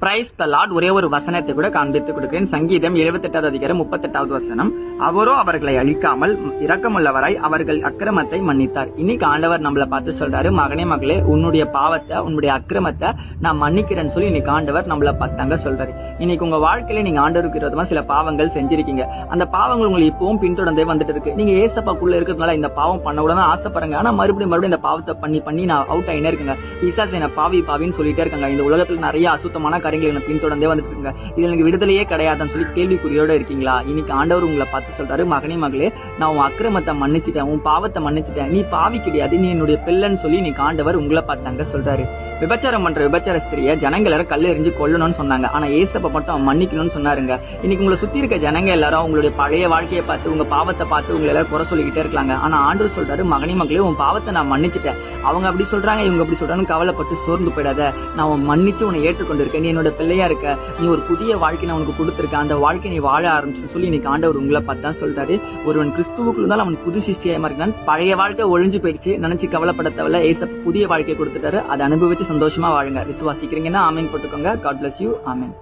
Praise the Lord. ஒரே ஒரு வசனத்தை கூட காண்பித்துக் கொடுக்கிறேன். சங்கீதம் 78வது அதிகாரம் 38வது வசனம். அவரோ அவர்களை அழிக்காமல் இரக்கமுள்ளவராய் அவர்கள் அக்கிரமத்தை மன்னித்தார். இன்னைக்கு ஆண்டவர் நம்மளை பார்த்து சொல்றாரு, மகனே மகளே, உன்னுடைய பாவத்தை உன்னுடைய அக்கிரமத்தை நான் மன்னிக்கிறேன்னு சொல்லி இன்னைக்கு ஆண்டவர் நம்மளை பார்த்தாங்க சொல்றாரு. இன்னைக்கு உங்க வாழ்க்கையில நீங்க ஆண்டவருக்கு விரோதமா சில பாவங்கள் செஞ்சிருக்கீங்க. அந்த பாவங்கள் உங்களுக்கு இப்பவும் பின்தொடர்ந்தே வந்துட்டு இருக்கு. நீங்க ஏசப்பாக்குள்ள இருக்கிறதுனால இந்த பாவம் பண்ண உடனே ஆசைப்படுறாங்க. ஆனா மறுபடியும் இந்த பாவத்தை பண்ணி நான் அவுட் ஆயினே இருக்குங்க. பிசாசு என்ன பாவின்னு சொல்லிட்டே இருக்காங்க. இந்த உலகத்துல நிறைய அசுத்தமான காரியங்கள் பின்தொடர்ந்தே வந்துட்டு இருக்காங்க. இதுல எனக்கு விடுதலையே கிடையாதுன்னு சொல்லி கேள்விக்குறியோட இருக்கீங்களா? இன்னைக்கு ஆண்டவர் உங்களை பார்த்து சொல்றாரு, மகனே மகளே, நான் உன் அக்கிரமத்தை மன்னிச்சிட்டேன், உன் பாவத்தை மன்னிச்சிட்டேன், நீ பாவி கிடையாது, நீ என்னுடைய பிள்ளைன்னு சொல்லி இன்னைக்கு ஆண்டவர் உங்களை பார்த்தாங்க சொல்றாரு. விபச்சாரம் பண்ற விபச்சார ஸ்திரியை ஜனங்க எல்லாரும் கல்ல எறிஞ்சு கொல்லணும்னு சொன்னாங்க. ஆனா ஏசப்ப மட்டும் மன்னிக்கணும்னு சொன்னாருங்க. இன்னைக்கு உங்களை சுத்தி இருக்க ஜனங்க எல்லாரும் உங்களுடைய பழைய வாழ்க்கையை பார்த்து உங்க பாவத்தை பார்த்து உங்களை எல்லாரும் குறை சொல்லிக்கிட்டே இருக்காங்க. ஆனா ஆண்டவர் சொல்றாரு, மகனே மகளே, உன் பாவத்தை நான் மன்னிச்சிட்டேன். அவங்க அப்படி சொல்றாங்க, இவங்க அப்படி சொல்றாங்க, கவலைப்பட்டு சோர்ந்து போயிடாத. நான் உன் மன்னிச்சு உன்னை ஏற்றுக்கொண்டிருக்கேன். நீ என்னோட பிள்ளையா இருக்க. நீ ஒரு புதிய வாழ்க்கை நான் உனக்கு கொடுத்திருக்கேன். அந்த வாழ்க்கை நீ வாழ ஆரம்பிச்சு சொல்லி இன்னைக்கு ஆண்டவர் உங்களை பார்த்தா சொல்றாரு. ஒருவன் கிறிஸ்துவுக்குள்ள இருந்தால் அவன் புது சிருஷ்டியா இருக்கான். பழைய வாழ்க்கை ஒழிஞ்சு போயிடுச்சு, நினைச்சு கவலைப்பட தேவையில்ல. ஏசப்ப புதிய வாழ்க்கையை கொடுத்துட்டாரு. அதை அனுபவிச்சு சந்தோஷமா வாழுங்க. விசுவாசிக்கிறீங்கன்னா ஆமீன் போட்டுக்கோங்க. God bless you. ஆமீன்.